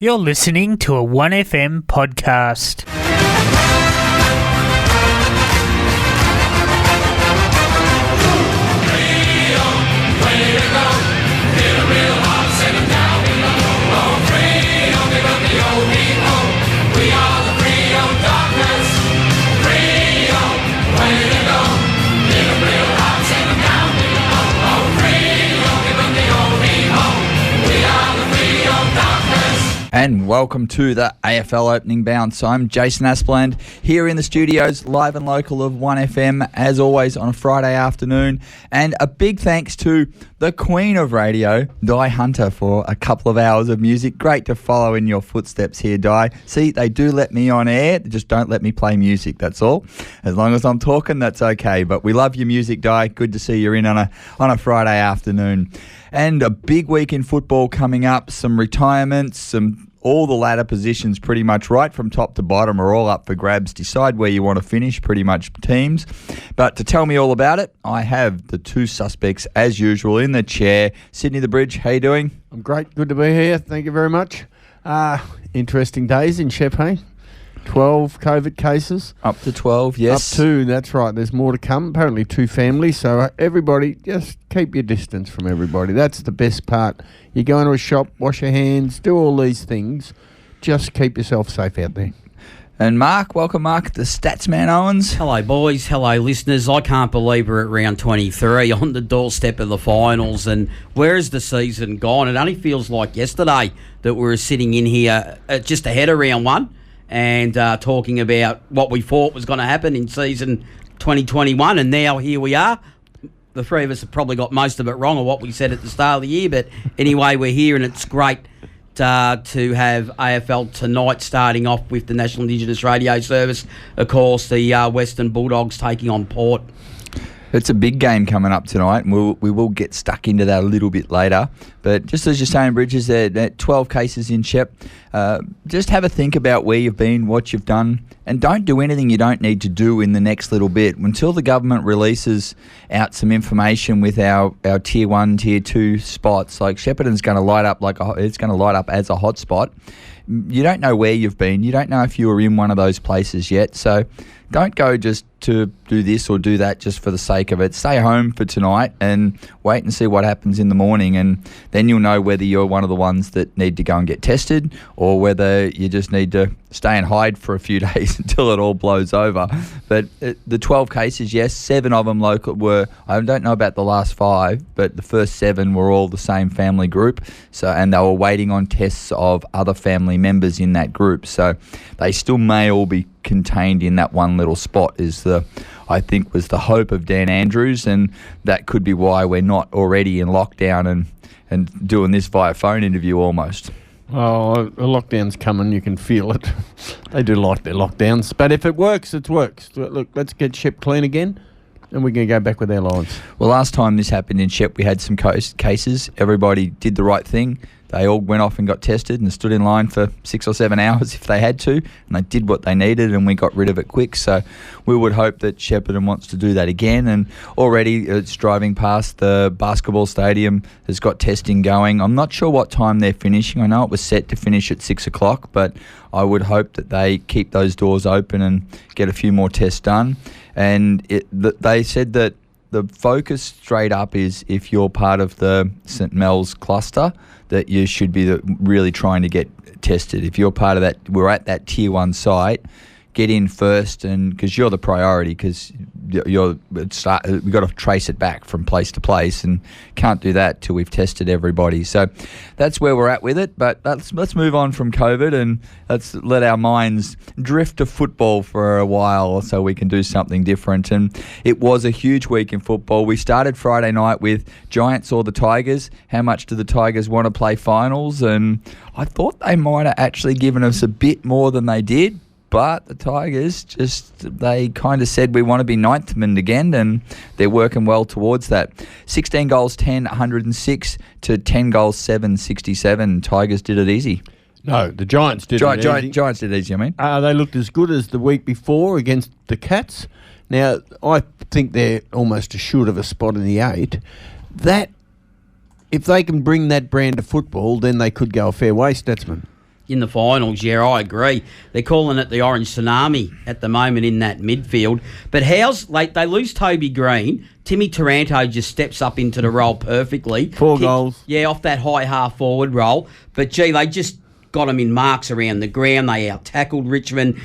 You're listening to a 1FM podcast. And welcome to the AFL Opening Bounce. I'm Jason Aspland here in the studios, live and local of 1FM, as always on a Friday afternoon. And a big thanks to the Queen of Radio, Di Hunter, for a couple of hours of music. Great to follow in your footsteps here, Di. See, they do let me on air, they just don't let me play music, that's all. As long as I'm talking, that's okay. But we love your music, Di. Good to see you're in on a Friday afternoon. And a big week in football coming up, some retirements, all the ladder positions pretty much right from top to bottom are all up for grabs. Decide where you want to finish, pretty much teams. But to tell me all about it, I have the two suspects as usual in the chair. Sydney the Bridge, how you doing? I'm great. Good to be here. Thank you very much. Interesting days in Shep, hey? 12 COVID cases. Up to 12, yes. Up to, that's right. There's more to come. Apparently 2 families. So everybody, just keep your distance from everybody. That's the best part. You go into a shop, wash your hands, do all these things. Just keep yourself safe out there. And Mark, welcome Mark, the Statsman Owens. Hello boys, hello listeners. I can't believe we're at round 23 on the doorstep of the finals, and where is the season gone? It only feels like yesterday that we were sitting in here just ahead of round 1 and talking about what we thought was going to happen in season 2021, and now here we are. The three of us have probably got most of it wrong, or what we said at the start of the year, but anyway, we're here, and it's great to have AFL tonight, starting off with the National Indigenous Radio Service. Of course, the Western Bulldogs taking on Port. It's a big game coming up tonight, and we will get stuck into that a little bit later. But just as you're saying, Bridges, there 12 cases in Shep. Just have a think about where you've been, what you've done, and don't do anything you don't need to do in the next little bit. Until the government releases out some information with our Tier 1, Tier 2 spots, like Shepparton's going to light up it's going to light up as a hot spot. You don't know where you've been. You don't know if you were in one of those places yet. So don't go just to do this or do that just for the sake of it. Stay home for tonight and wait and see what happens in the morning, and then you'll know whether you're one of the ones that need to go and get tested or whether you just need to stay and hide for a few days until it all blows over. But the 12 cases, yes, 7 of them local were, I don't know about the last 5, but the first 7 were all the same family group. So, and they were waiting on tests of other family members in that group. So they still may all be contained in that one little spot, I think was the hope of Dan Andrews, and that could be why we're not already in lockdown and doing this via phone interview almost. Oh, a lockdown's coming. You can feel it. They do like their lockdowns. But if it works, it works. Look, let's get Shep clean again, and we can go back with our lives. Well, last time this happened in Shep, we had some cases. Everybody did the right thing. They all went off and got tested and stood in line for 6 or 7 hours if they had to, and they did what they needed, and we got rid of it quick. So we would hope that Shepparton wants to do that again, and already it's driving past the basketball stadium has got testing going. I'm not sure what time they're finishing. I know it was set to finish at 6 o'clock, but I would hope that they keep those doors open and get a few more tests done. And they said that the focus straight up is if you're part of the St Mel's cluster, that you should be really trying to get tested. If you're part of that, we're at that Tier 1 site, get in first, and because you're the priority, because we've got to trace it back from place to place, and can't do that till we've tested everybody. So that's where we're at with it. But let's move on from COVID, and let's let our minds drift to football for a while so we can do something different. And it was a huge week in football. We started Friday night with Giants or the Tigers. How much do the Tigers want to play finals? And I thought they might have actually given us a bit more than they did. But the Tigers they kind of said we want to be ninth men again, and they're working well towards that. 16 goals, 10, 106 to 10 goals, 7, 67. Tigers did it easy. No, the Giants did it easy. Giants did it easy, I mean. They looked as good as the week before against the Cats. Now, I think they're almost assured of a spot in the 8. That, if they can bring that brand of football, then they could go a fair way, Statsman. in the finals. Yeah, I agree. They're calling it the Orange Tsunami at the moment in that midfield. But they lose Toby Green. Timmy Taranto just steps up into the role perfectly. 4 goals. Yeah, off that high half-forward role. But, gee, they just got him in marks around the ground. They out-tackled Richmond,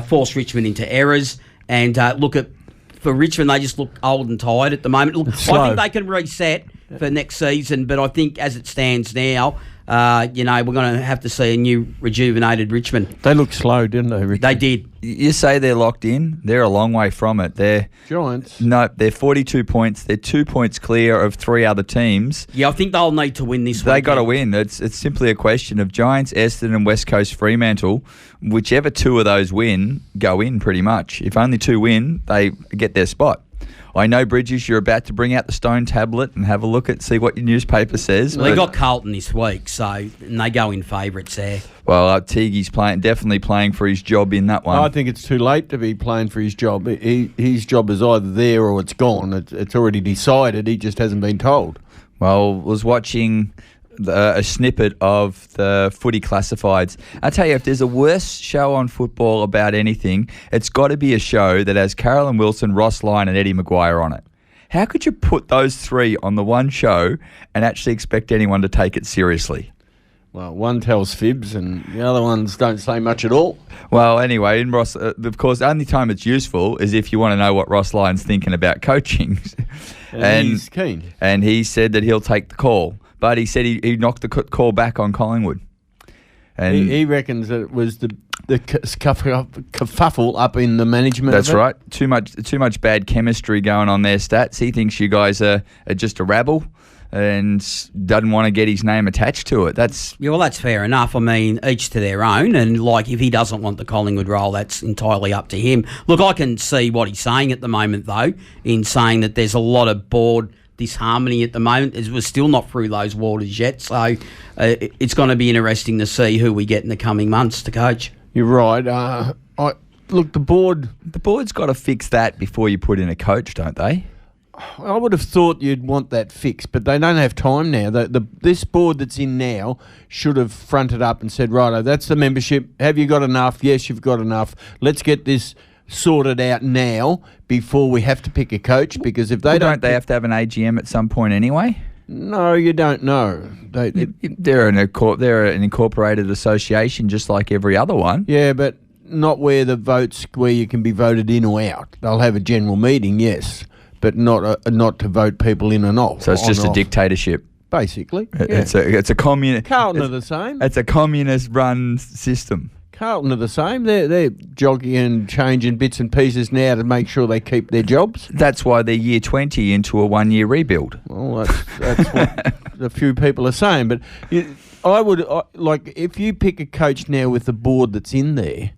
forced Richmond into errors. And for Richmond, they just look old and tired at the moment. Look, I think they can reset for next season, but I think as it stands now, we're going to have to see a new rejuvenated Richmond. They look slow, didn't they, Richmond? They did. You say they're locked in. They're a long way from it. They're Giants. No, they're 42 points. They're 2 points clear of 3 other teams. Yeah, I think they'll need to win this one. They got to win. It's simply a question of Giants, Essendon and West Coast Fremantle. Whichever 2 of those win, go in pretty much. If only 2 win, they get their spot. I know, Bridges, you're about to bring out the stone tablet and have a look at, see what your newspaper says. Well, they got Carlton this week, and they go in favourites there. Well, Teague's definitely playing for his job in that one. I think it's too late to be playing for his job. His job is either there or it's gone. It's already decided. He just hasn't been told. Well, was watching a snippet of the footy classifieds. I tell you, if there's a worse show on football about anything, it's got to be a show that has Carolyn Wilson, Ross Lyon and Eddie Maguire on it. How could you put those 3 on the one show and actually expect anyone to take it seriously? Well, one tells fibs and the other ones don't say much at all. Well, anyway, in Ross, of course, the only time it's useful is if you want to know what Ross Lyon's thinking about coaching. And he's keen. And he said that he'll take the call. But he said he knocked the call back on Collingwood. And he reckons that it was the kerfuffle up in the management. That's right. Too much bad chemistry going on their stats. He thinks you guys are just a rabble and doesn't want to get his name attached to it. That's fair enough. I mean, each to their own. And if he doesn't want the Collingwood role, that's entirely up to him. Look, I can see what he's saying at the moment, though, in saying that there's a lot of board disharmony at the moment. We're still not through those waters yet, so it's going to be interesting to see who we get in the coming months to coach. You're right. Look, the board's got to fix that before you put in a coach, don't they? I would have thought you'd want that fixed, but they don't have time now. This board that's in now should have fronted up and said, righto, that's the membership. Have you got enough? Yes, you've got enough. Let's get this sorted out now before we have to pick a coach, because if they don't they have to have an AGM at some point anyway? No, you don't know. They're an incorporated association just like every other one. Yeah, but not where you can be voted in or out. They'll have a general meeting, yes, but not to vote people in and off. So it's just a dictatorship. Basically. Yeah. It's a communist. Carlton are the same. It's a communist run system. Carlton are the same. They're jogging and changing bits and pieces now to make sure they keep their jobs. That's why they're year 20 into a 1-year rebuild. Well, that's what a few people are saying. But if you pick a coach now with the board that's in there,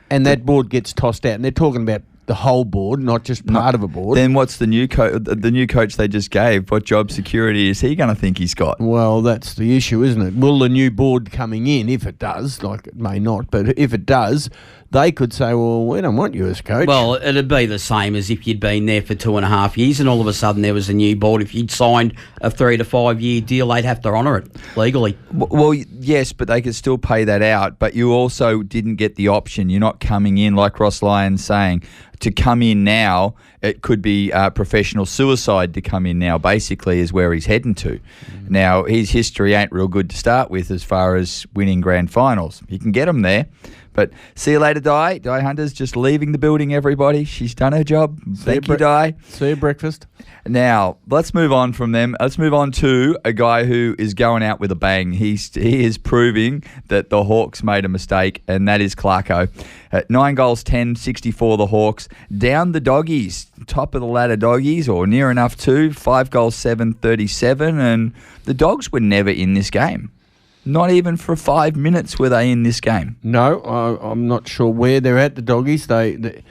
and that board gets tossed out, and they're talking about the whole board, not just part of a board. Then what's the new coach they just gave? What job security is he going to think he's got? Well, that's the issue, isn't it? Will the new board coming in, if it does, like it may not, but if it does, they could say, well, we don't want you as coach. Well, it'd be the same as if you'd been there for 2.5 years and all of a sudden there was a new board. If you'd signed a 3 to 5 year deal, they'd have to honour it legally. Well, yes, but they could still pay that out. But you also didn't get the option. You're not coming in, like Ross Lyon's saying, to come in now. It could be professional suicide to come in now, basically, is where he's heading to. Now, his history ain't real good to start with as far as winning grand finals. You can get them there. But see you later, Di. Di Hunter's just leaving the building, everybody. She's done her job. Thank you, Di. See you breakfast. Now, let's move on from them. Let's move on to a guy who is going out with a bang. He is proving that the Hawks made a mistake, and that is Clarko. 9 goals, 10, 64 the Hawks. Down the Doggies, top of the ladder Doggies, or near enough to. 5 goals, 7, 37, and the Dogs were never in this game. Not even for 5 minutes were they in this game. No, I'm not sure where they're at, the Doggies. It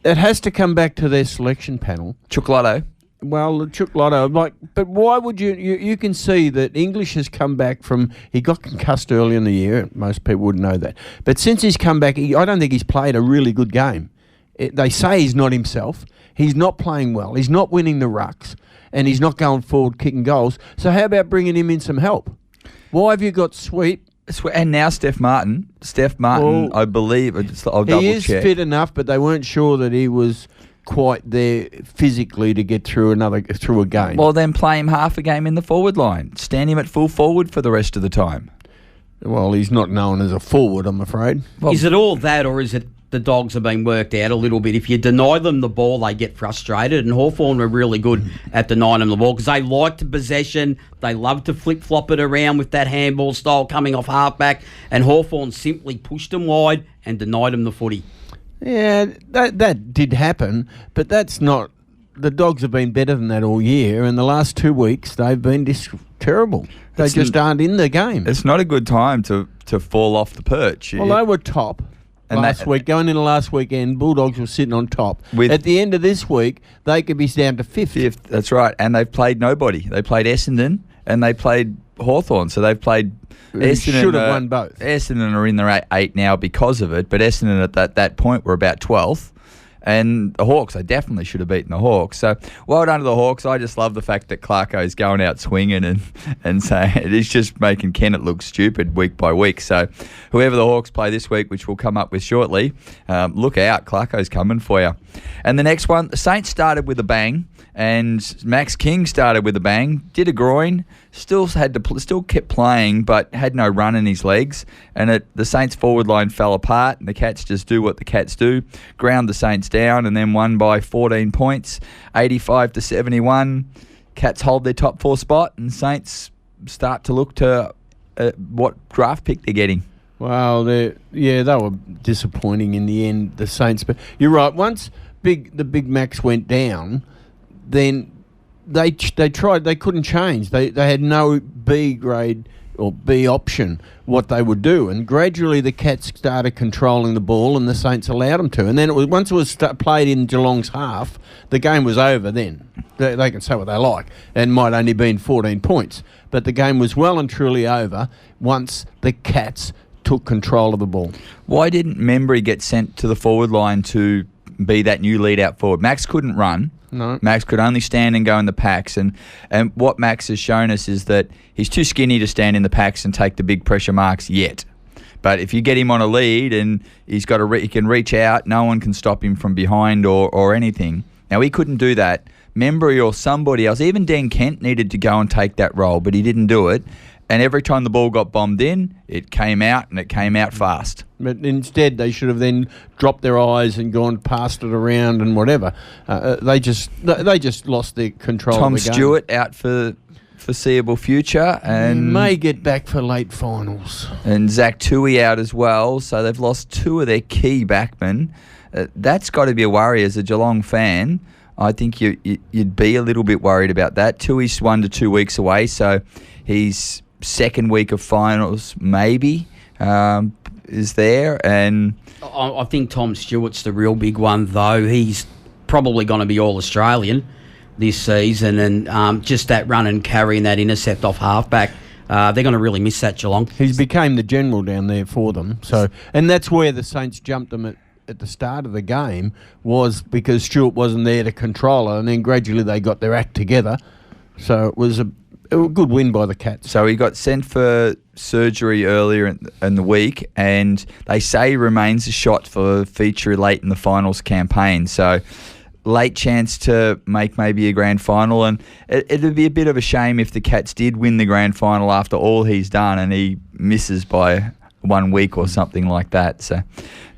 has to come back to their selection panel. Chocolate. Well, Chocolate, but why would you can see that English has come back from, he got concussed early in the year, most people wouldn't know that. But since he's come back, I don't think he's played a really good game. They say he's not himself. He's not playing well. He's not winning the rucks, and he's not going forward kicking goals. So how about bringing him in some help? Why have you got Sweet And now Steph Martin, Well, I believe, I'll double He is check. fit enough, but they weren't sure that he was quite there physically to get through a game. Well, then play him half a game in the forward line. Stand him at full forward for the rest of the time. Well, he's not known as a forward, I'm afraid. Well, Is it all that, or is it the Dogs have been worked out a little bit? If you deny them the ball, they get frustrated, and Hawthorn were really good at denying them the ball because they liked possession. They loved to flip-flop it around with that handball style coming off halfback, and Hawthorn simply pushed them wide and denied them the footy. Yeah, that did happen, but that's not... The Dogs have been better than that all year, and the last 2 weeks they've been terrible. They just aren't in the game. it's not a good time to fall off the perch. Well, they were top last week. Going into last weekend, Bulldogs were sitting on top. At the end of this week, they could be down to fifth. That's right. And they've played nobody. They played Essendon and they played Hawthorn. So they've played Essendon. Should have won both. Essendon are in their 8 now because of it. But Essendon at that point were about 12th. And the Hawks, they definitely should have beaten the Hawks. So, well done to the Hawks. I just love the fact that Clarko's going out swinging and saying it's just making Kennett look stupid week by week. So, whoever the Hawks play this week, which we'll come up with shortly, look out. Clarko's coming for you. And the next one, the Saints started with a bang, and Max King started with a bang, did a groin, still kept playing, but had no run in his legs. And the Saints forward line fell apart, and the Cats just do what the Cats do, ground the Saints down, and then won by 14 points, 85-71. Cats hold their top 4 spot, and Saints start to look to what draft pick they're getting. Well, they were disappointing in the end, the Saints. But you're right. Once the Big Max went down, then they tried. They couldn't change. They had no B grade or B option what they would do, and gradually the Cats started controlling the ball, and the Saints allowed them to. And then once it was played in Geelong's half, the game was over. Then they can say what they like, and might only been 14 points, but the game was well and truly over once the Cats took control of the ball. Why didn't Membry get sent to the forward line to be that new lead-out forward? Max couldn't run. No. Max could only stand and go in the packs. And what Max has shown us is that he's too skinny to stand in the packs and take the big pressure marks yet. But if you get him on a lead and he can reach out, no one can stop him from behind or anything. Now, he couldn't do that. Membry or somebody else, even Dan Kent needed to go and take that role, but he didn't do it. And every time the ball got bombed in, it came out, and it came out fast. But instead, they should have then dropped their eyes and gone past it around and whatever. They just lost their control Tom of the game. Stewart out for foreseeable future, and may get back for late finals. And Zach Tui out as well, so they've lost 2 of their key backmen. That's got to be a worry as a Geelong fan. I think you'd be a little bit worried about that. Tui's 1 to 2 weeks away, so he's second week of finals maybe is there. And I think Tom Stewart's the real big one, though. He's probably going to be All-Australian this season, and just that run and carry and that intercept off halfback, they're going to really miss that, Geelong. He's became the general down there for them. So, and that's where the Saints jumped them at the start of the game, was because Stewart wasn't there to control it, and then gradually they got their act together. So it was a good win by the Cats. So he got sent for surgery earlier in the week, and they say he remains a shot for feature late in the finals campaign. So late chance to make maybe a grand final, and it'd be a bit of a shame if the Cats did win the grand final after all he's done and he misses by 1 week or something like that. So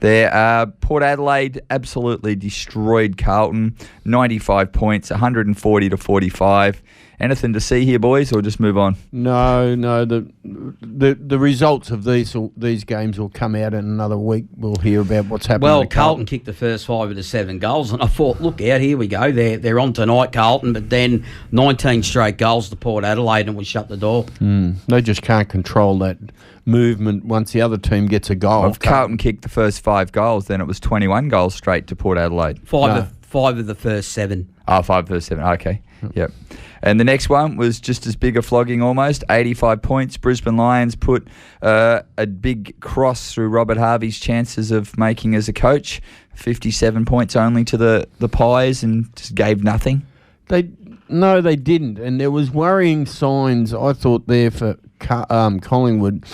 there, Port Adelaide absolutely destroyed Carlton, 95 points, 140-45. Anything to see here, boys, or just move on? No. The results of these games will come out in another week. We'll hear about what's happening. Well, Carlton kicked the first 5 of the 7 goals, and I thought, look out, here we go. They're on tonight, Carlton, but then 19 straight goals to Port Adelaide, and we shut the door. They just can't control that movement once the other team gets a goal. Well, if Carlton kicked the first 5 goals, then it was 21 goals straight to Port Adelaide. 5 of the first 7. Oh, 5 of the 7. Okay. Yep. And the next one was just as big a flogging almost, 85 points. Brisbane Lions put a big cross through Robert Harvey's chances of making as a coach. 57 points only to the Pies, and just gave nothing. They didn't. And there was worrying signs, I thought, there for Collingwood.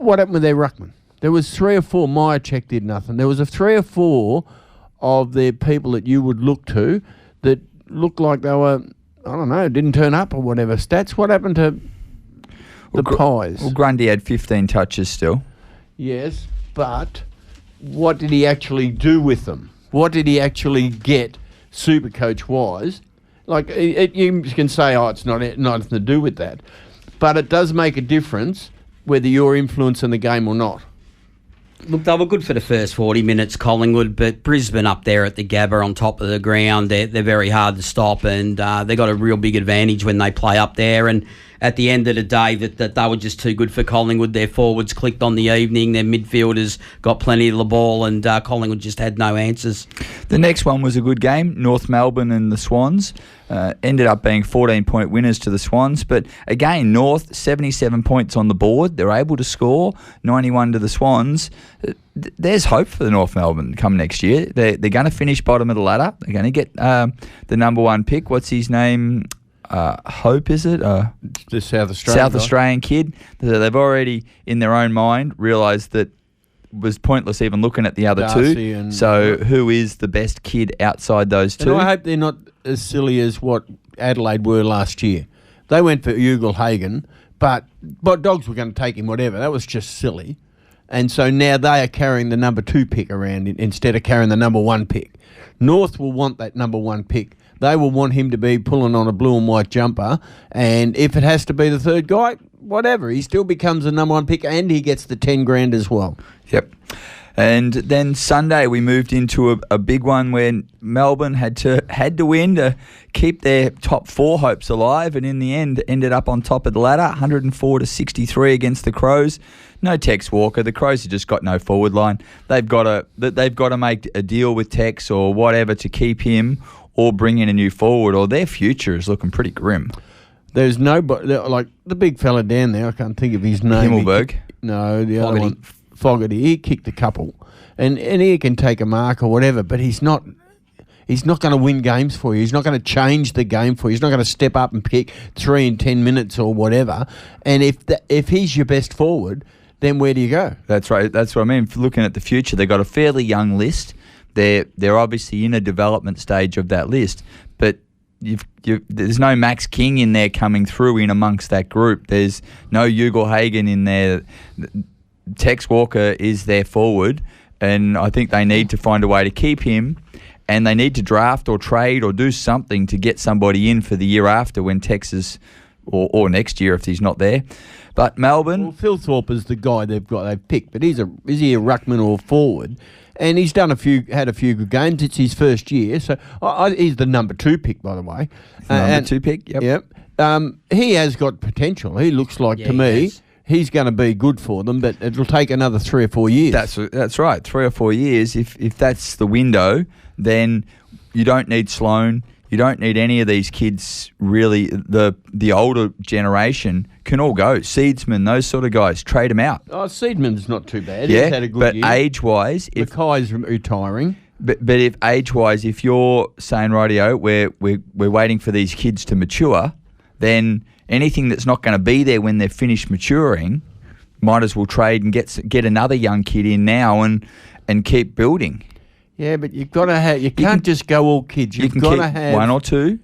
what happened with their ruckman? There was 3 or 4. Myercheck did nothing. There was a 3 or 4 of their people that you would look to that looked like they were, I don't know, didn't turn up or whatever. Stats. What happened to the Pies? Well, Grundy had 15 touches still. Yes, but what did he actually do with them? What did he actually get, Supercoach wise? Like you can say, it's nothing to do with that, but it does make a difference whether you're influencing the game or not. Look, they were good for the first 40 minutes, Collingwood, but Brisbane up there at the Gabba on top of the ground, they're very hard to stop, and they got a real big advantage when they play up there. And at the end of the day, that they were just too good for Collingwood. Their forwards clicked on the evening, their midfielders got plenty of the ball, and Collingwood just had no answers. The next one was a good game, North Melbourne and the Swans. Ended up being 14-point winners to the Swans. But again, North, 77 points on the board. They're able to score 91 to the Swans. There's hope for the North Melbourne come next year. They're going to finish bottom of the ladder. They're going to get the number 1 pick. What's his name? Hope, is it? The South Australian kid. So they've already, in their own mind, realised that was pointless even looking at the other Darcy two. So who is the best kid outside those two? And I hope they're not as silly as what Adelaide were last year. They went for Ugle-Hagan, but Dogs were going to take him whatever. That was just silly. And so now they are carrying the number 2 pick around instead of carrying the number 1 pick. North will want that number 1 pick. They will want him to be pulling on a blue and white jumper, and if it has to be the third guy, whatever. He still becomes the number 1 pick, and he gets the 10 grand as well. Yep. And then Sunday we moved into a big one where Melbourne had to win to keep their top 4 hopes alive, and in the end ended up on top of the ladder, 104 to 63 against the Crows. No Tex Walker. The Crows have just got no forward line. They've got to make a deal with Tex or whatever to keep him, or bring in a new forward, or their future is looking pretty grim. There's nobody, like the big fella down there, I can't think of his name. Himmelberg? No, the other one. Fogarty. He kicked a couple. And he can take a mark or whatever, but he's not going to win games for you. He's not going to change the game for you. He's not going to step up and kick 3 in 10 minutes or whatever. And if he's your best forward, then where do you go? That's right. That's what I mean. Looking at the future, they've got a fairly young list. They're obviously in a development stage of that list, but there's no Max King in there coming through in amongst that group. There's no Ugle-Hagan in there. Tex Walker is their forward, and I think they need to find a way to keep him, and they need to draft or trade or do something to get somebody in for the year after when Tex is, or next year if he's not there. But Melbourne... Well, Phil Thorpe is the guy they've picked, but is he a ruckman or forward? And he's had a few good games. It's his first year, so he's the number 2 pick, by the way. Number 2 pick, yep. He has got potential. He looks like, to me, he's going to be good for them, but it'll take another 3 or 4 years. That's right, 3 or 4 years. If that's the window, then you don't need Sloan. You don't need any of these kids, really. The older generation can all go. Seedsman, those sort of guys, trade them out. Oh, Seedman's not too bad. Yeah, he's had a good year. But age-wise... Mackay's retiring. But if age-wise, if you're saying, rightio, we're waiting for these kids to mature, then anything that's not going to be there when they're finished maturing, might as well trade and get another young kid in now and keep building. Yeah, but you've got to have... You can't just go all kids. You've got to have 1 or 2.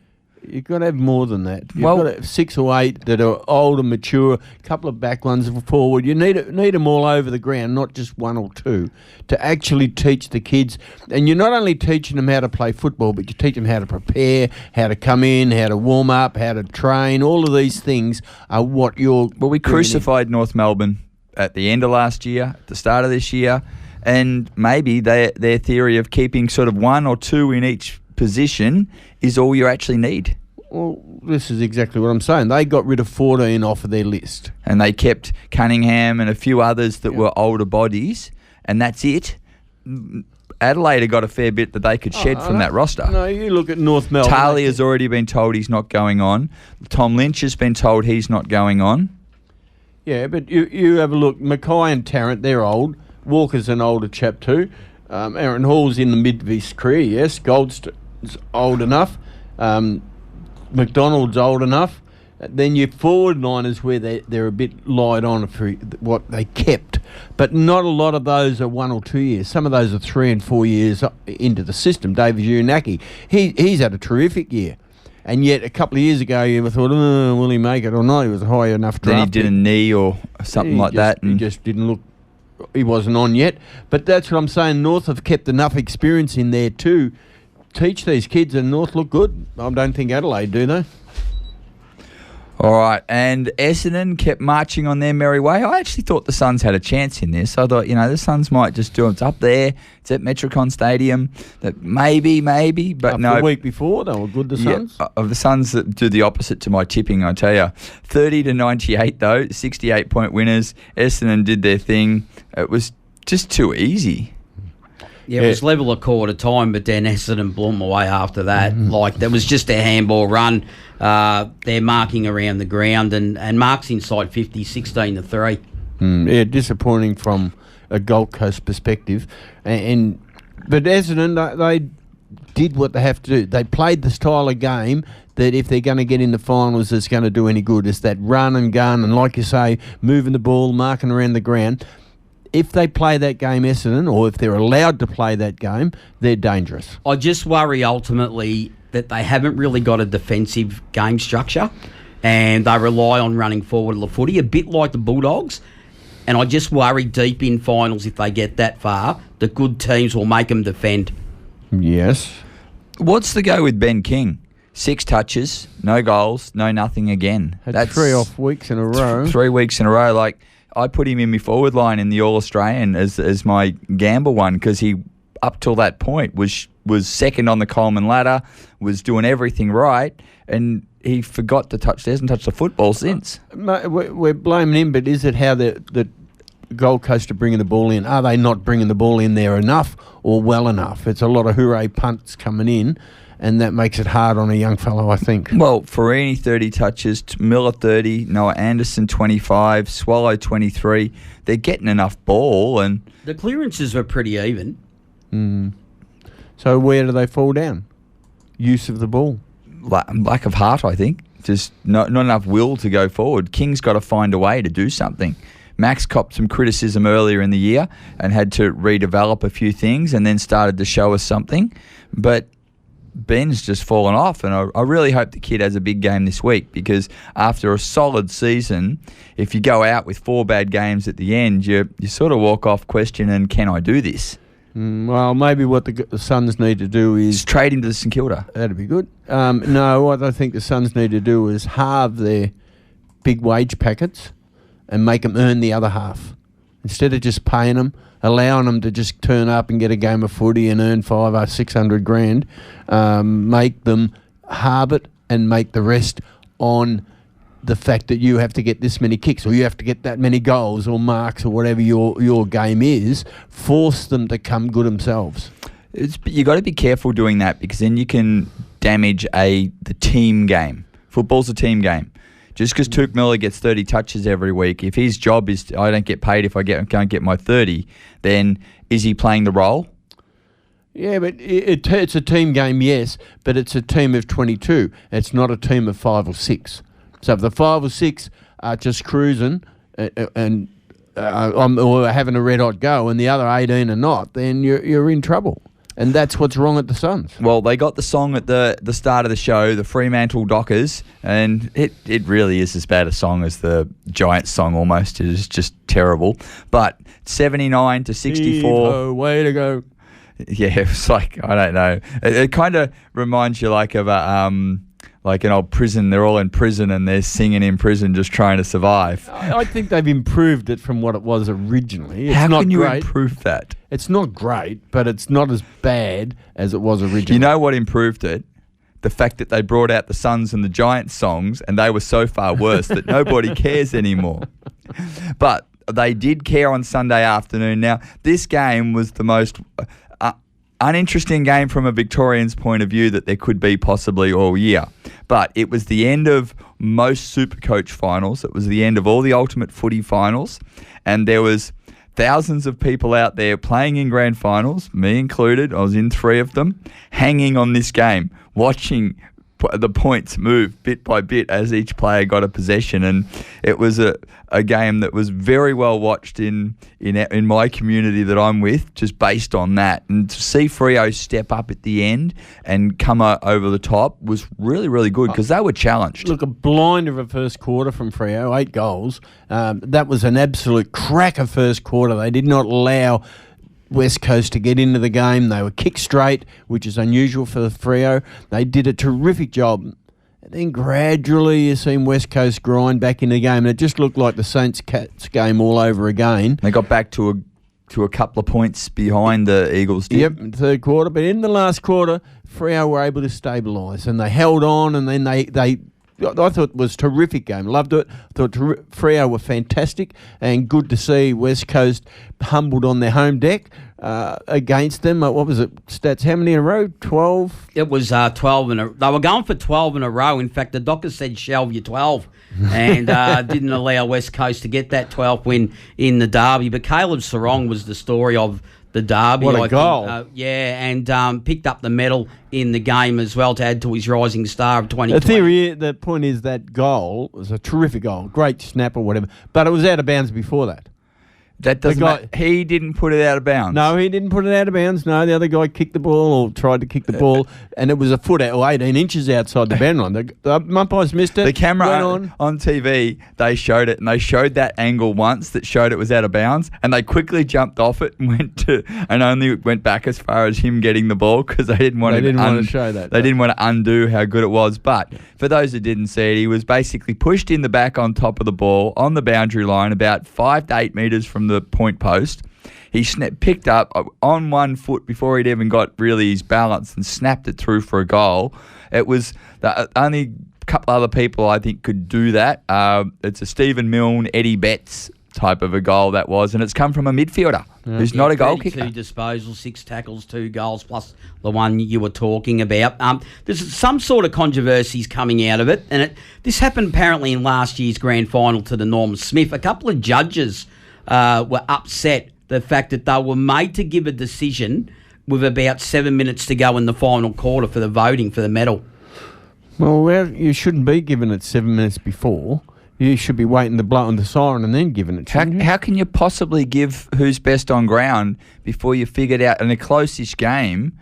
You've got to have more than that. You've got to have 6 or 8 that are old and mature, a couple of back ones forward. You need them all over the ground, not just 1 or 2, to actually teach the kids. And you're not only teaching them how to play football, but you teach them how to prepare, how to come in, how to warm up, how to train. All of these things are what you're... Well, we crucified North Melbourne at the end of last year, at the start of this year, and maybe their theory of keeping sort of 1 or 2 in each position is all you actually need. Well, this is exactly what I'm saying. They got rid of 14 off of their list. And they kept Cunningham and a few others that were older bodies, and that's it. Adelaide have got a fair bit that they could shed from that roster. No, you look at North Melbourne. Tarley has already been told he's not going on. Tom Lynch has been told he's not going on. Yeah, but you have a look. Mackay and Tarrant, they're old. Walker's an older chap too. Aaron Hall's in the mid of his career, yes. Gold's old enough. McDonald's old enough. Then your forward line is where they're a bit light on for what they kept. But not a lot of those are 1 or 2 years. Some of those are 3 and 4 years into the system. David Urinaki, he's had a terrific year. And yet a couple of years ago you thought, will he make it or not? He was a high enough draft. Then he did a knee or something like that. He just didn't look, he wasn't on yet. But that's what I'm saying. North have kept enough experience in there to teach these kids, and North look good. I don't think Adelaide do, they? All right, and Essendon kept marching on their merry way. I actually thought the Suns had a chance in this. I thought, the Suns might just do it. It's up there. It's at Metricon Stadium. That maybe, but no. The week before, they were good, the Suns. The Suns that do the opposite to my tipping, I tell you. 30-98, though, 68-point winners. Essendon did their thing. It was just too easy. Yeah, it was level a quarter time, but then Essendon blew them away after that. That was just their handball run. They're marking around the ground, and marks inside 50, 16-3. Yeah, disappointing from a Gold Coast perspective. But Essendon, they did what they have to do. They played the style of game that if they're going to get in the finals, it's going to do any good. It's that run and gun, and like you say, moving the ball, marking around the ground. If they play that game, Essendon, or if they're allowed to play that game, they're dangerous. I just worry ultimately that they haven't really got a defensive game structure, and they rely on running forward of the footy, a bit like the Bulldogs. And I just worry deep in finals, if they get that far, the good teams will make them defend. Yes. What's the go with Ben King? 6 touches, no goals, no nothing again. That's 3 off weeks in a row. 3 weeks in a row. I put him in my forward line in the All-Australian as my gamble one, because he, up till that point, was second on the Coleman ladder, was doing everything right, and he forgot to touch. He hasn't touched the football since. We're blaming him, but is it how the Gold Coast are bringing the ball in? Are they not bringing the ball in there enough or well enough? It's a lot of hooray punts coming in, and that makes it hard on a young fellow, I think. Well, Farini 30 touches, Miller 30, Noah Anderson 25, Swallow 23. They're getting enough ball, and the clearances were pretty even. So where do they fall down? Use of the ball. Lack of heart, I think. Just not enough will to go forward. King's got to find a way to do something. Max copped some criticism earlier in the year and had to redevelop a few things, and then started to show us something. But Ben's just fallen off, and I really hope the kid has a big game this week, because after a solid season, if you go out with 4 bad games at the end, you sort of walk off questioning, can I do this? Well, maybe what the Suns need to do is just trade him to St Kilda. That'd be good. No, what I think the Suns need to do is halve their big wage packets and make them earn the other half. Instead of just paying them, allowing them to just turn up and get a game of footy and earn 500 or 600 grand, make them halve it and make the rest on the fact that you have to get this many kicks, or you have to get that many goals or marks, or whatever your game is. Force them to come good themselves. You got to be careful doing that, because then you can damage the team game. Football's a team game. Just because Tuke Miller gets 30 touches every week, if his job is I don't get paid if I can't get my 30, then is he playing the role? Yeah, but it's a team game, yes, but it's a team of 22. It's not a team of 5 or 6. So if the 5 or 6 are just cruising or having a red-hot go, and the other 18 are not, then you're in trouble. And that's what's wrong at the Suns. Well, they got the song at the start of the show, the Fremantle Dockers, and it really is as bad a song as the Giants song almost. It is just terrible. But 79-64. Oh, way to go. Yeah, it was I don't know. It kind of reminds you of an old prison. They're all in prison and they're singing in prison, just trying to survive. I think they've improved it from what it was originally. It's How not can you great. improve that? It's not great, but it's not as bad as it was originally. You know what improved it? The fact that they brought out the Suns and the Giants songs, and they were so far worse that nobody cares anymore. But they did care on Sunday afternoon. Now, this game was the most uninteresting game from a Victorian's point of view that there could be possibly all year. But it was the end of most Supercoach finals. It was the end of all the Ultimate Footy finals. And there was thousands of people out there playing in grand finals, me included. I was in 3 of them, hanging on this game, watching the points moved bit by bit as each player got a possession, and it was a game that was very well watched in my community that I'm with, just based on that. And to see Freo step up at the end and come over the top was really, really good because they were challenged. Look, a blinder of a first quarter from Freo, 8 goals. That was an absolute cracker first quarter. They did not allow West Coast to get into the game. They were kick straight, which is unusual for the Freo. They did a terrific job. And then gradually you seen West Coast grind back in the game, and it just looked like the Saints-Cats game all over again. They got back to a couple of points behind the Eagles did. Yep, in the third quarter. But in the last quarter, Freo were able to stabilise, and they held on, and then they I thought it was a terrific game. Loved it. Thought Freo were fantastic, and good to see West Coast humbled on their home deck against them. What was it? Stats? How many in a row? 12? It was 12 in a. They were going for 12 in a row. In fact, the doctor said shelve your 12, and didn't allow West Coast to get that 12th win in the derby. But Caleb Sarong was the story of the derby. What a goal. And picked up the medal in the game as well to add to his rising star of 2020. The point is that goal was a terrific goal. Great snap or whatever. But it was out of bounds before that. That doesn't matter. He didn't put it out of bounds. No, he didn't put it out of bounds. No, the other guy kicked the ball or tried to kick the ball, and it was a foot out, or 18 inches outside the boundary line. The umpires missed it. The camera went on TV, they showed it, and they showed that angle once that showed it was out of bounds, and they quickly jumped off it and only went back as far as him getting the ball because they didn't want to show that. They didn't want to undo how good it was. But for those who didn't see it, he was basically pushed in the back on top of the ball on the boundary line, about 5 to 8 metres from the point post. He picked up on 1 foot before he'd even got really his balance and snapped it through for a goal. It was the only couple other people I think could do that. It's a Stephen Milne, Eddie Betts type of a goal that was, and it's come from a midfielder who's not a goal kicker. 2 disposals, 6 tackles, 2 goals, plus the one you were talking about. There's some sort of controversies coming out of it, and this happened apparently in last year's grand final to the Norm Smith. A couple of judges were upset the fact that they were made to give a decision with about 7 minutes to go in the final quarter for the voting for the medal. Well, you shouldn't be given it 7 minutes before. You should be waiting to blow on the siren and then giving it. How can you possibly give who's best on ground before you figured out in a close-ish game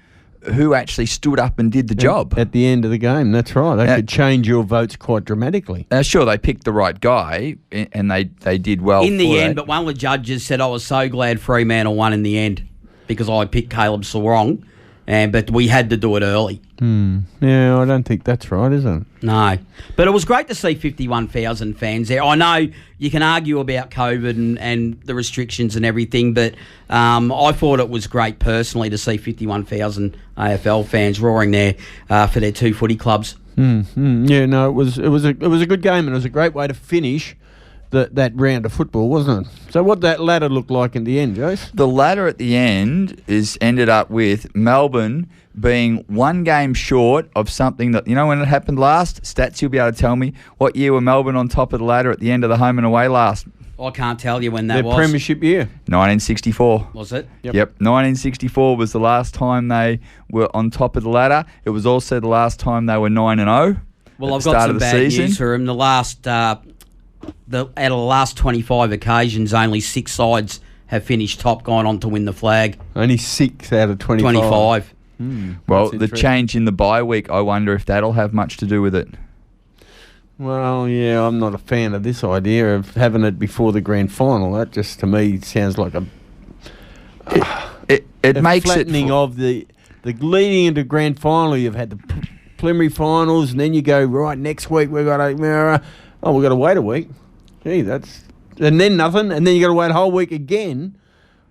who actually stood up and did the job? At the end of the game, that's right. They could change your votes quite dramatically. Sure, they picked the right guy and they did well in the end, but one of the judges said, I was so glad Fremantle won in the end because I picked Caleb Sarong, but we had to do it early. Yeah, I don't think that's right, is it? No. But it was great to see 51,000 fans there. I know you can argue about COVID and the restrictions and everything, but I thought it was great personally to see 51,000 AFL fans roaring there for their 2 footy clubs. Yeah, no, it was a good game, and it was a great way to finish that round of football, wasn't it? So what that ladder looked like in the end, Jace? The ladder at the end ended up with Melbourne being 1 game short of something that, when it happened last, Stats, you'll be able to tell me, what year were Melbourne on top of the ladder at the end of the home and away last? I can't tell you when that was. Their premiership year. 1964. Was it? Yep. 1964 was the last time they were on top of the ladder. It was also the last time they were 9-0. Well, I've got some bad news for them. Out of the last 25 occasions, only 6 sides have finished top, gone on to win the flag. Only 6 out of 25. 25. Well, the change in the bye week, I wonder if that'll have much to do with it. Well, yeah, I'm not a fan of this idea of having it before the grand final. That just, to me, sounds like it makes flattening of the leading into grand final. You've had the preliminary finals, and then you go, right, next week we've got we've got to wait a week. Gee, and then nothing, and then you got to wait a whole week again.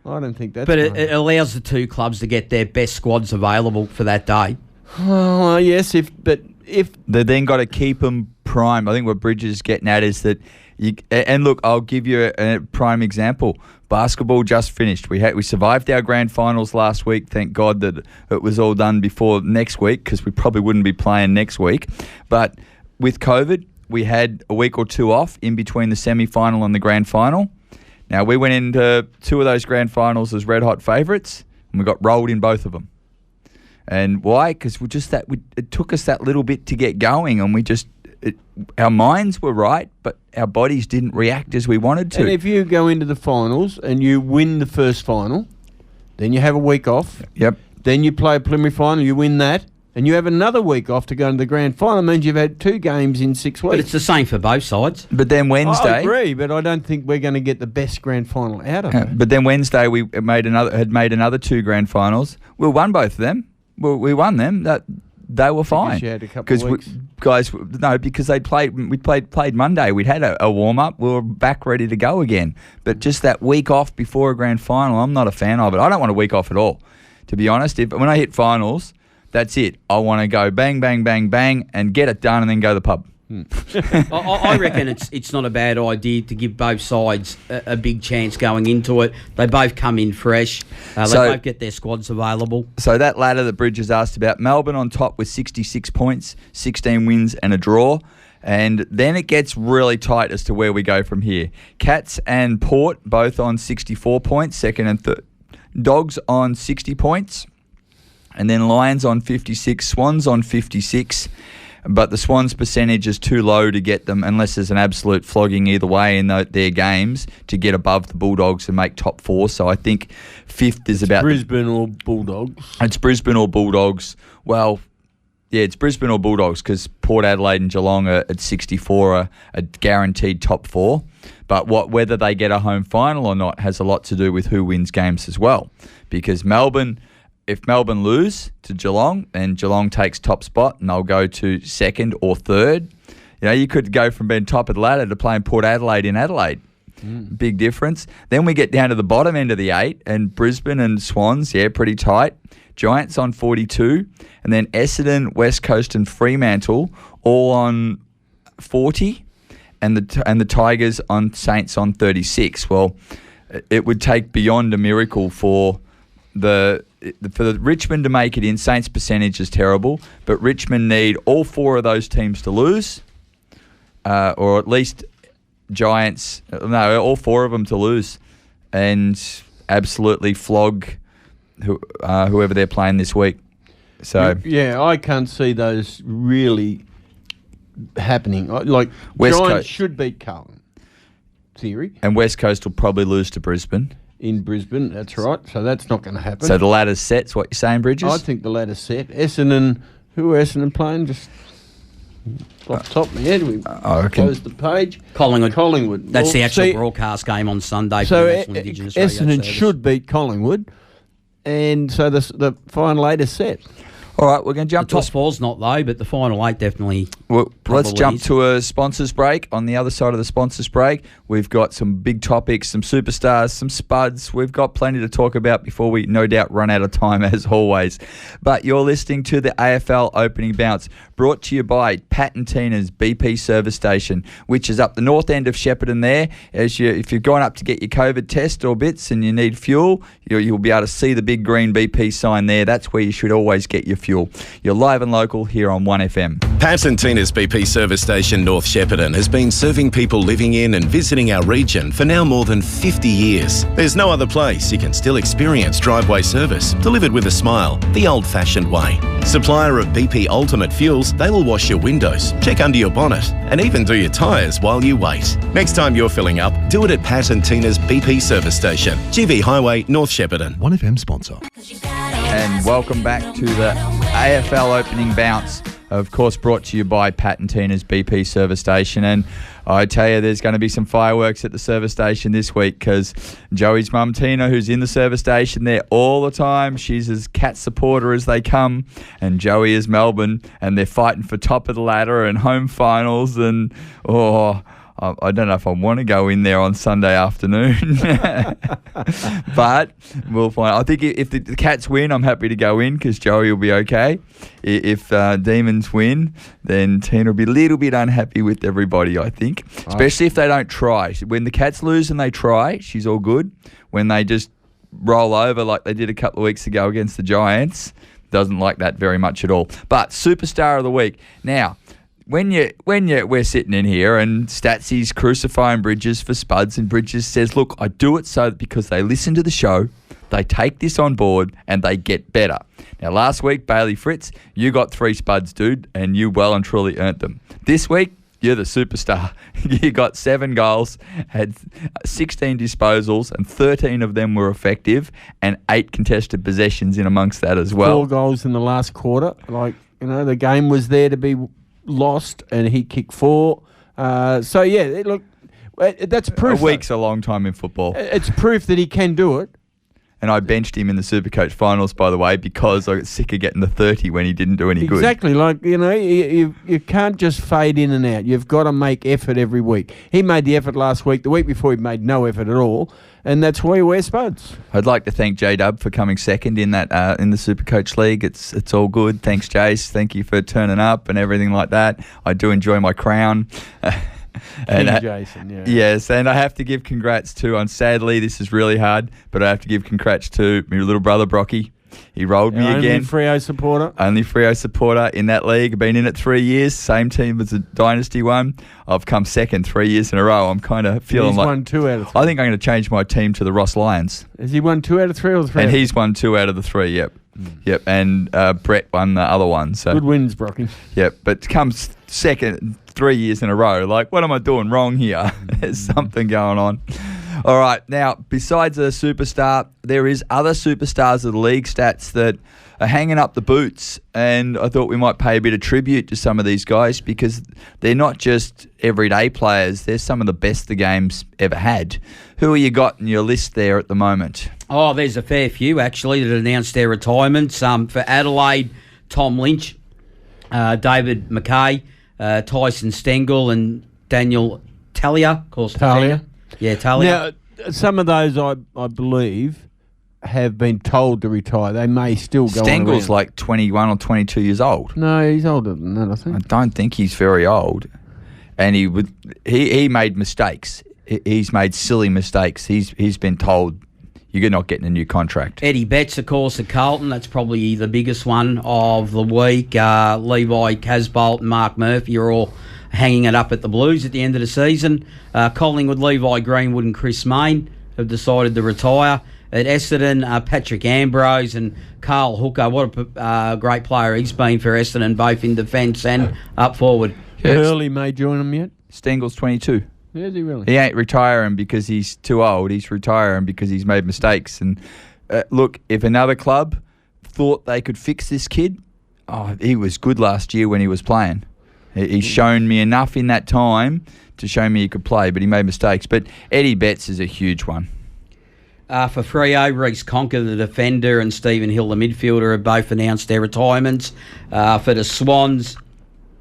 I don't think that's. But it allows the 2 clubs to get their best squads available for that day. Oh yes, if they then got to keep them prime. I think what Bridges is getting at is that and look, I'll give you a prime example. Basketball just finished. We survived our grand finals last week. Thank God that it was all done before next week, because we probably wouldn't be playing next week. But with COVID, we had a week or 2 off in between the semi-final and the grand final. Now, we went into 2 of those grand finals as red-hot favourites, and we got rolled in both of them. And why? Because it took us that little bit to get going, and our minds were right, but our bodies didn't react as we wanted to. And if you go into the finals and you win the first final, then you have a week off. Yep. Then you play a preliminary final, you win that, and you have another week off to go into the grand final. It means you've had 2 games in 6 weeks. But it's the same for both sides. But then Wednesday... I agree, but I don't think we're going to get the best grand final out of it. But then Wednesday we had made another 2 grand finals. We won both of them. We won them. They were fine. Because you had a couple of weeks. Because we played Monday. We'd had a warm up. We were back ready to go again. But just that week off before a grand final, I'm not a fan of it. I don't want a week off at all, to be honest. When I hit finals, that's it. I want to go bang, bang, bang, bang, and get it done, and then go to the pub. I reckon it's not a bad idea to give both sides a big chance going into it. They both come in fresh. They both get their squads available. So that ladder that Bridges asked about, Melbourne on top with 66 points, 16 wins and a draw. And then it gets really tight as to where we go from here. Cats and Port both on 64 points, second and third. Dogs on 60 points. And then Lions on 56, Swans on 56. But the Swans' percentage is too low to get them, unless there's an absolute flogging either way in their games, to get above the Bulldogs and make top 4. So I think fifth is about... Brisbane or Bulldogs? It's Brisbane or Bulldogs. Well, yeah, it's Brisbane or Bulldogs, because Port Adelaide and Geelong are at 64 are guaranteed top 4. But whether they get a home final or not has a lot to do with who wins games as well. Because if Melbourne lose to Geelong, then Geelong takes top spot and they'll go to second or third. You could go from being top of the ladder to playing Port Adelaide in Adelaide. Big difference. Then we get down to the bottom end of the 8, and Brisbane and Swans, pretty tight. Giants on 42, and then Essendon, West Coast and Fremantle all on 40, and the Tigers on Saints on 36. Well, it would take beyond a miracle for the Richmond to make it in. Saints' percentage is terrible, but Richmond need all 4 of those teams to lose, or at least all 4 of them to lose, and absolutely flog whoever they're playing this week. So yeah, I can't see those really happening. Like West Giants Coast should beat Carlton, theory, and West Coast will probably lose to Brisbane. In Brisbane, that's right. So that's not going to happen. So the ladder's set, is what you're saying, Bridges? I think the ladder's set. Essendon, who are Essendon playing? Just off the top of my head, we close the page. Collingwood. That's the actual broadcast game on Sunday for the National Indigenous Radio Essendon Service. should beat Collingwood, and so the final 8 is set. All right, we're going to jump the top 4's not though, but the final 8 definitely. Well, let's jump is. to a sponsors break. On the other side of the sponsors break, we've got some big topics, some superstars, some spuds. We've got plenty to talk about before we no doubt run out of time as always. But you're listening to the AFL Opening Bounce, brought to you by Pat and Tina's BP service station, which is up the north end of Shepparton there. If you're going up to get your COVID test or bits and you need fuel, you'll be able to see the big green BP sign there. That's where you should always get your fuel. You're live and local here on 1FM. Pat and Tina's BP service station North Shepparton has been serving people living in and visiting our region for now more than 50 years. There's no other place you can still experience driveway service delivered with a smile, the old-fashioned way. Supplier of BP Ultimate Fuels, they will wash your windows, check under your bonnet, and even do your tyres while you wait. Next time you're filling up, do it at Pat and Tina's BP service station, GV Highway, North Shepparton. 1FM sponsor. And welcome back to the AFL Opening Bounce, of course brought to you by Pat and Tina's BP service station. And I tell you, there's going to be some fireworks at the service station this week, because Joey's mum Tina, who's in the service station there all the time, she's as Cat supporter as they come, and Joey is Melbourne, and they're fighting for top of the ladder and home finals, and I don't know if I want to go in there on Sunday afternoon, but we'll find. I think if the Cats win, I'm happy to go in because Joey will be okay. If Demons win, then Tina will be a little bit unhappy with everybody, I think, especially if they don't try. When the Cats lose and they try, she's all good. When they just roll over like they did a couple of weeks ago against the Giants, doesn't like that very much at all. But Superstar of the Week. Now, we're sitting in here and Statsy's crucifying Bridges for spuds, and Bridges says, look, I do it so because they listen to the show, They take this on board and they get better. Now, last week, Bailey Fritz, you got 3 spuds, dude, and you well and truly earned them. This week, you're the superstar. You got 7 goals, had 16 disposals, and 13 of them were effective, and 8 contested possessions in amongst that as well. 4 goals in the last quarter. The game was there to be lost, and he kicked 4. Look, that's proof. A week's a long time in football. It's proof that he can do it. And I benched him in the Supercoach finals, by the way, because I got sick of getting the 30 when he didn't do any good. Exactly. You can't just fade in and out. You've got to make effort every week. He made the effort last week. The week before, he made no effort at all. And that's why you wear spuds. I'd like to thank J-Dub for coming second in that in the Supercoach League. It's all good. Thanks, Jace. Thank you for turning up and everything like that. I do enjoy my crown. And Jason, yeah. Yes, and I have to give congrats to, and sadly this is really hard, but I have to give congrats to my little brother Brocky. He rolled me again. Only Freo supporter. Only Freo supporter in that league. I've been in it 3 years, same team as the Dynasty one. I've come second 3 years in a row. I'm kind of feeling he's like... won 2 out of 3. I think I'm going to change my team to the Ross Lions. Has he won 2 out of 3 or 3? And he's won 2 out of the 3, yep. Yep, and Brett won the other one. So good wins, Brocky. Yep, but comes second 3 years in a row. Like, what am I doing wrong here? There's something going on. All right, now, besides a superstar, there is other superstars of the league stats that are hanging up the boots, and I thought we might pay a bit of tribute to some of these guys because they're not just everyday players. They're some of the best the game's ever had. Who are you got in your list there at the moment? Oh, there's a fair few, actually, that announced their retirements. For Adelaide, Tom Lynch, David McKay, Tyson Stengel, and Daniel Talia. Of course, Talia. Yeah, Talia. Now, some of those, I believe, have been told to retire. They may still go on Stengel's around. like 21 or 22 years old. No, he's older than that, I think. I don't think he's very old. And he made mistakes. He's made silly mistakes. He's been told you're not getting a new contract. Eddie Betts, of course, at Carlton. That's probably the biggest one of the week. Levi Casbolt and Mark Murphy are all hanging it up at the Blues at the end of the season. Collingwood, Levi Greenwood and Chris Mayne have decided to retire. At Essendon, Patrick Ambrose and Carl Hooker. What a great player he's been for Essendon, both in defence and up forward. Hurley may join them yet. Stengel's 22. Is he really? He ain't retiring because he's too old. He's retiring because he's made mistakes. And look, if another club thought they could fix this kid, he was good last year when he was playing. He's shown me enough in that time to show me he could play, but he made mistakes. But Eddie Betts is a huge one. For Freo, Reece Conker, the defender, and Stephen Hill, the midfielder, have both announced their retirements. For the Suns,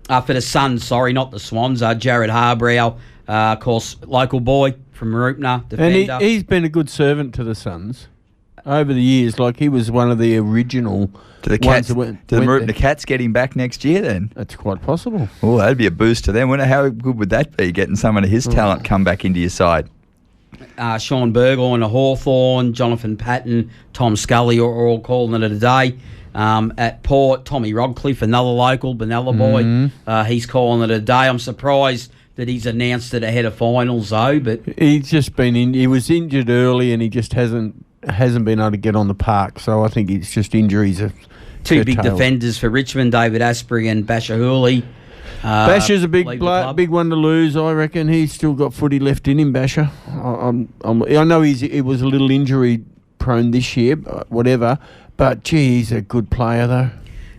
not the Swans, Jared Harbrow, of course, local boy from Roopna, defender. And he's been a good servant to the Suns over the years. Like, he was one of the original Do the Roopna Cats get him back next year then? That's quite possible. Oh, that'd be a boost to them. How good would that be, getting some of his talent come back into your side? Sean Burgoyne of Hawthorn, Jonathan Patton, Tom Scully are all calling it a day. At Port, Tommy Rodcliffe, another local, Benalla boy, he's calling it a day. I'm surprised that he's announced it ahead of finals, though. But he's just been in. He was injured early, and he just hasn't been able to get on the park. So I think it's just injuries. Two big defenders for Richmond, David Asprey and Basher Hooley. Basher's a big one to lose, I reckon. He's still got footy left in him, Basher. I know he was a little injury prone this year, whatever. But gee, he's a good player though.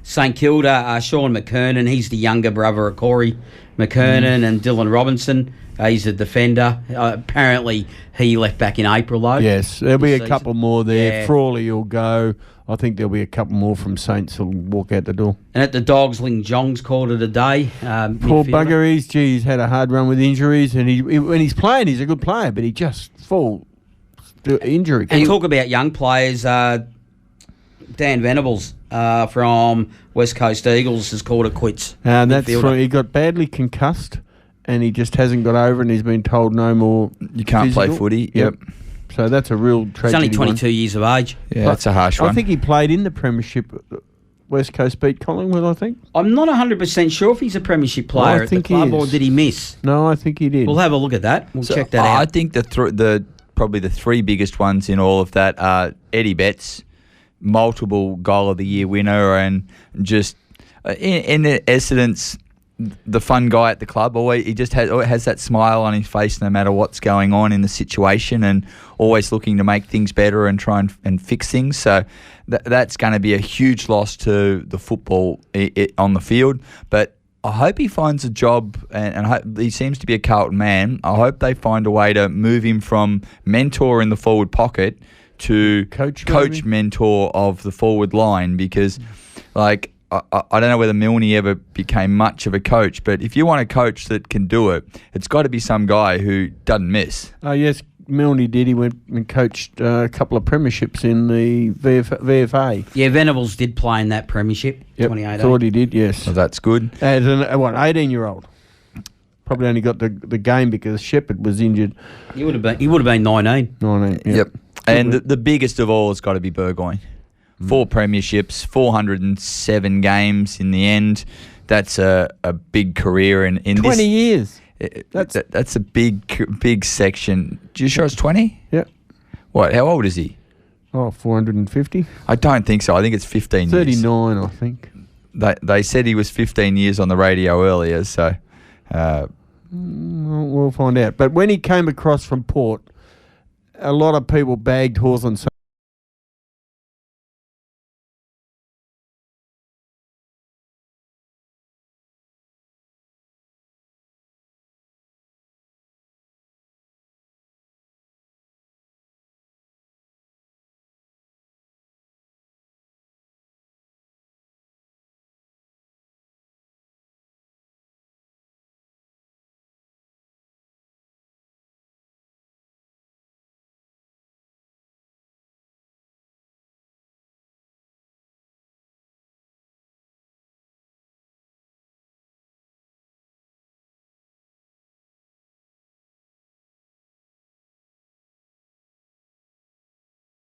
St Kilda, Sean McKernan. He's the younger brother of Corey McKernan and Dylan Robinson. He's a defender. Apparently, he left back in April though. Yes, there'll be a season. couple more there. Yeah. Frawley will go. I think there'll be a couple more from Saints who'll walk out the door. And at the Dogs, Ling Jong's called it a day. Poor bugger, he's had a hard run with injuries, and when he's playing, he's a good player, but he just falls to injury. And talk about young players. Dan Venables from West Coast Eagles has called it quits. He got badly concussed, and he just hasn't got over it, and he's been told no more. You can't physical. play footy. Yep. So that's a real tragedy. He's only 22 years of age. Yeah, that's a harsh one. I think he played in the Premiership. West Coast beat Collingwood, I think. I'm not 100% sure if he's a premiership player at the club, or did he miss? No, I think he did. We'll have a look at that. We'll check that out. I think the probably the three biggest ones in all of that are Eddie Betts, multiple Goal of the Year winner, and just in essence, the fun guy at the club. He just has that smile on his face no matter what's going on in the situation, and always looking to make things better and try and fix things. So that's going to be a huge loss to the football on the field. But I hope he finds a job, and I hope, he seems to be a Carlton man. I hope they find a way to move him from mentor in the forward pocket to coach mentor of the forward line, because I don't know whether Milne ever became much of a coach, but if you want a coach that can do it, it's got to be some guy who doesn't miss. Oh, yes, Milne did. He went and coached a couple of premierships in the VFA. Yeah, Venables did play in that premiership, Yep, 2018. thought he did, yes. So that's good. As an 18-year-old. Probably only got the game because Shepherd was injured. He would have been 19. 19, Yep. And the biggest of all has got to be Burgoyne. 4 premierships, 407 games in the end. That's a big career in 20 this. years. That's a big section. Do you sure it's 20? Yep. What? How old is he? Oh, 450. I don't think so. I think it's 15 years. 39, I think. They said he was 15 years on the radio earlier, so... We'll find out. But when he came across from Port, a lot of people bagged Hawthorn